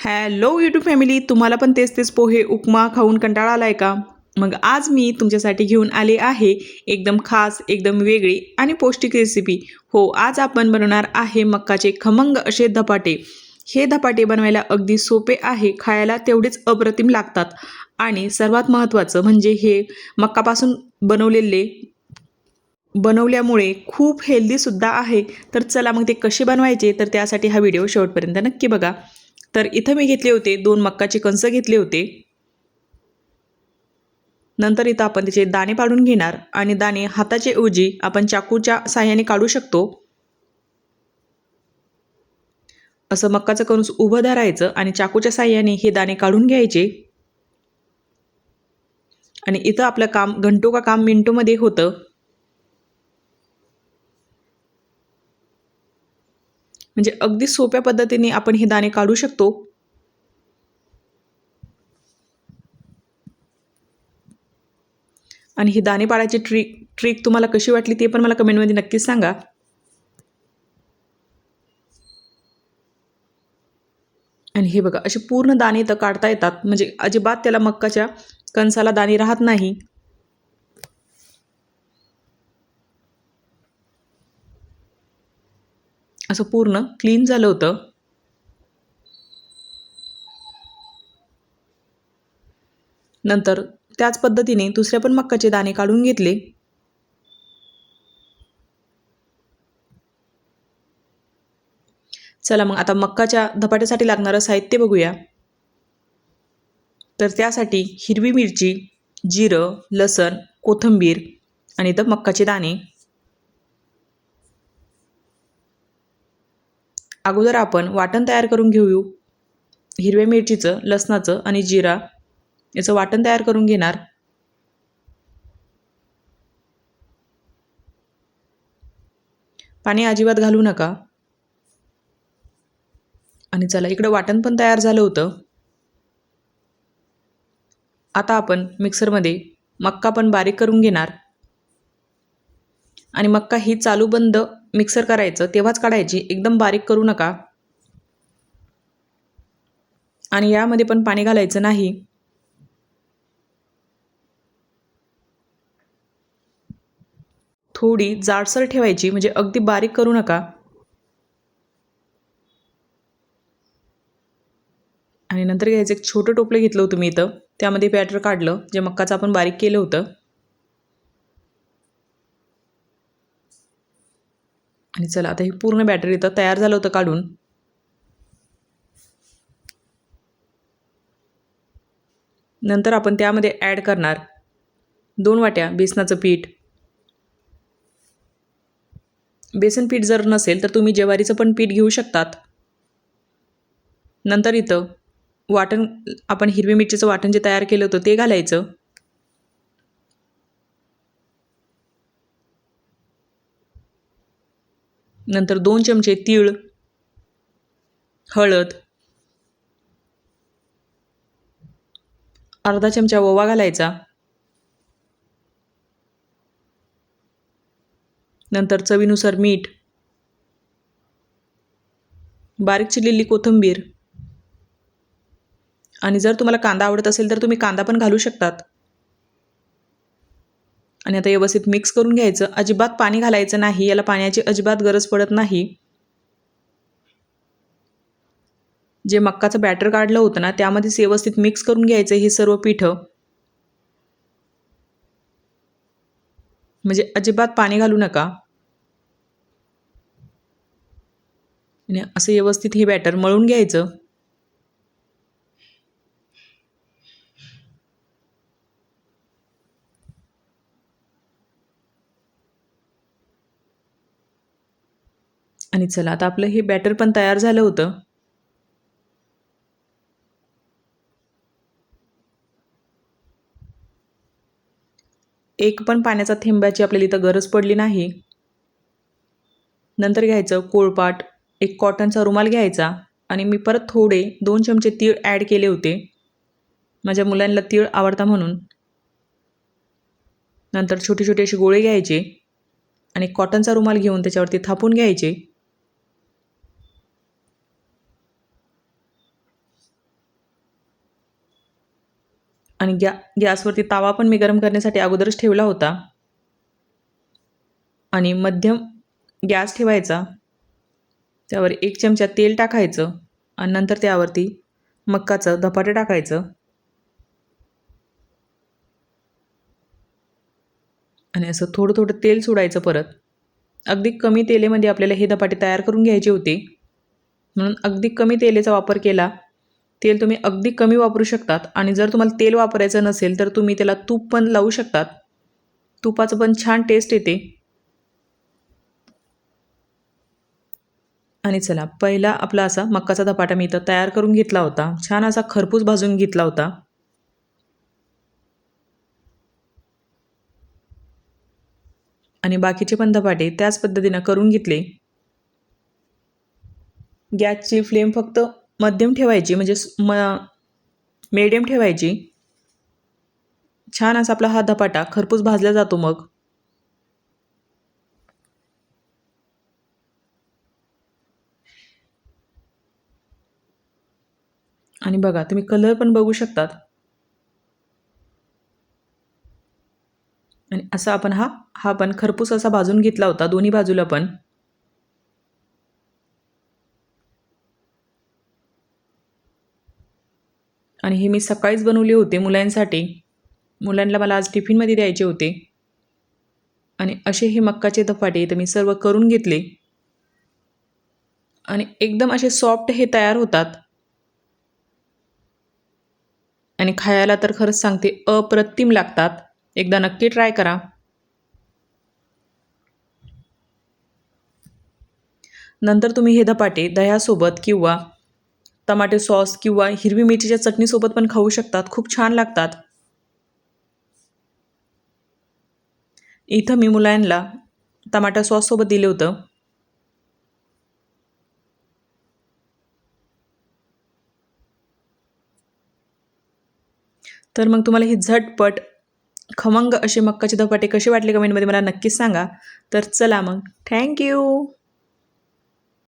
Hello YouTube family, तुम्हाला पण तेच तेच पोहे उपमा खाऊन कंटाळा आलाय का? मग आज मी तुमच्यासाठी घेऊन आले आहे एकदम खास, एकदम वेगळी आणि पौष्टिक रेसिपी. हो, आज आपण बनवणार आहे मक्काचे खमंग असे धपाटे. हे धपाटे बनवायला अगदी सोपे आहे, खायला तेवढेच अप्रतिम लागतात आणि सर्वात महत्त्वाचं म्हणजे हे मक्कापासून बनवल्यामुळे खूप हेल्दीसुद्धा आहे. तर चला मग ते कसे बनवायचे, तर त्यासाठी हा व्हिडिओ शेवटपर्यंत नक्की बघा. तर इथं मी घेतले होते 2 मक्काचे कणस घेतले होते. नंतर इथं आपण त्याचे दाणे पाडून घेणार आणि दाणे हाताचे ऐवजी आपण चाकूच्या साहाय्याने काढू शकतो. असं मक्काचं कणूस उभं धरायचं आणि चाकूच्या साहाय्याने हे दाणे काढून घ्यायचे. आणि इथं आपलं काम घंटो का काम मिनिटोमध्ये होतं. म्हणजे अगदी सोप्या पद्धतीने आपण हे दाणे काढू शकतो. आणि ही दाणे पाडायची ट्रिक तुम्हाला कशी वाटली ते पण मला कमेंटमध्ये नक्कीच सांगा. आणि हे बघा, असे पूर्ण दाणे तर काढता येतात, म्हणजे अजिबात त्याला मक्काच्या कणसाला दाणे राहत नाही. असं पूर्ण क्लीन झालं होतं. नंतर त्याच पद्धतीने दुसऱ्या पण मक्काचे दाणे काढून घेतले. चला मग आता मक्काच्या धपाट्यासाठी लागणारं साहित्य बघूया. तर त्यासाठी हिरवी मिरची, जिरं, लसण, कोथिंबीर आणि इथं मक्काचे दाणे. अगोदर आपण वाटण तयार करून घेऊ. हिरव्या मिरचीचं, लसणाचं आणि जिरा याचं वाटण तयार करून घेणार. पाणी अजिबात घालू नका. आणि चला, इकडं वाटण पण तयार झालं होतं. आता आपण मिक्सरमध्ये मक्का पण बारीक करून घेणार. आणि मक्का ही चालू बंद मिक्सर करायचं तेव्हाच काढायची, एकदम बारीक करू नका. आणि यामध्ये पण पाणी घालायचं नाही. थोडी जाडसर ठेवायची, म्हणजे अगदी बारीक करू नका. आणि नंतर घ्यायचं एक छोटं टोपलं घेतलं होतं मी इथं, त्यामध्ये बॅटर काढलं जे मक्काचं आपण बारीक केलं होतं. आणि चला, आता हे पूर्ण बॅटर इथं तयार झालं होतं काढून. नंतर आपण त्यामध्ये ॲड करणार 2 वाट्या बेसनाचं पीठ. बेसन पीठ जर नसेल तर तुम्ही ज्वारीचं पण पीठ घेऊ शकतात. नंतर इथं वाटण, आपण हिरवी मिरचीचं वाटण जे तयार केलं होतं ते घालायचं. नंतर 2 चमचे तीळ, हळद, अर्धा चमचा ओवा घालायचा. नंतर चवीनुसार मीठ, बारीक चिरलेली कोथिंबीर. आणि जर तुम्हाला कांदा आवडत असेल तर तुम्ही कांदा पण घालू शकतात. आणि आता व्यवस्थित मिक्स करून घ्यायचं. अजिबात पाणी घालायचं नाही, याला पाण्याची अजिबात गरज पडत नाही. जे मक्काचं बॅटर काढलं होतं ना, त्यामध्येच व्यवस्थित मिक्स करून घ्यायचं हे सर्व पिठं. म्हणजे अजिबात पाणी घालू नका. आणि असं व्यवस्थित हे बॅटर मळून घ्यायचं. आणि चला, आता आपलं हे बॅटर पण तयार झालं होतं. एक पण पाण्याचा थेंबाची आपल्याला इथं गरज पडली नाही. नंतर घ्यायचं पोळपाट, एक कॉटनचा रुमाल घ्यायचा. आणि मी परत थोडे 2 चमचे तीळ ॲड केले होते, माझ्या मुलांना तीळ आवडता म्हणून. नंतर छोटे छोटे असे गोळे घ्यायचे आणि कॉटनचा रुमाल घेऊन त्याच्यावरती थापून घ्यायचे. आणि गॅसवरती तावा पण मी गरम करण्यासाठी अगोदरच ठेवला होता आणि मध्यम गॅस ठेवायचा. त्यावर 1 चमचा तेल टाकायचं आणि नंतर त्यावरती मक्काचं धपाटं टाकायचं आणि असं थोडं थोडं तेल सोडायचं. परत अगदी कमी तेलामध्ये आपल्याला हे धपाटे तयार करून घ्यायचे होते, म्हणून अगदी कमी तेलाचा वापर केला. तेल तुम्ही अगदी कमी वापरू शकतात आणि जर तुम्हाला तेल वापरायचं नसेल तर तुम्ही त्याला तूप पण लावू शकतात. तुपाचं पण छान टेस्ट येते. आणि चला, पहिला आपला असा मक्काचा धपाटा मी इथं तयार करून घेतला होता. छान असा खरपूस भाजून घेतला होता आणि बाकीचे पण धपाटे त्याच पद्धतीनं करून घेतले. गॅसची फ्लेम फक्त मध्यम ठेवायची, म्हणजे मीडियम ठेवायची. छान असा आपला हा धपाटा खरपूस भाजला जातो मग. आणि बघा, तुम्ही कलर पण बघू शकतात. आणि असा आपण हा पण खरपूस असा भाजून घेतला होता दोन्ही बाजूला पण. आणि हे मी सकाळीच बनवले होते मुलांसाठी. मुलांना मला आज टिफिनमध्ये द्यायचे होते. आणि असे हे मक्काचे धपाटे तर मी सर्व करून घेतले आणि एकदम असे सॉफ्ट हे तयार होतात. आणि खायला तर खरंच सांगते, अप्रतिम लागतात. एकदा नक्की ट्राय करा. नंतर तुम्ही हे धपाटे दह्यासोबत किंवा टमाटे सॉस किंवा हिरवी मिरचीच्या चटणीसोबत पण खाऊ शकतात. खूप छान लागतात. इथं मी मुलांना टमाटा सॉससोबत दिलं होतं. तर मग तुम्हाला ही झटपट खमंग असे मक्काचे धपाटे कसे वाटले कमेंटमध्ये मला नक्कीच सांगा. तर चला मग, थँक्यू.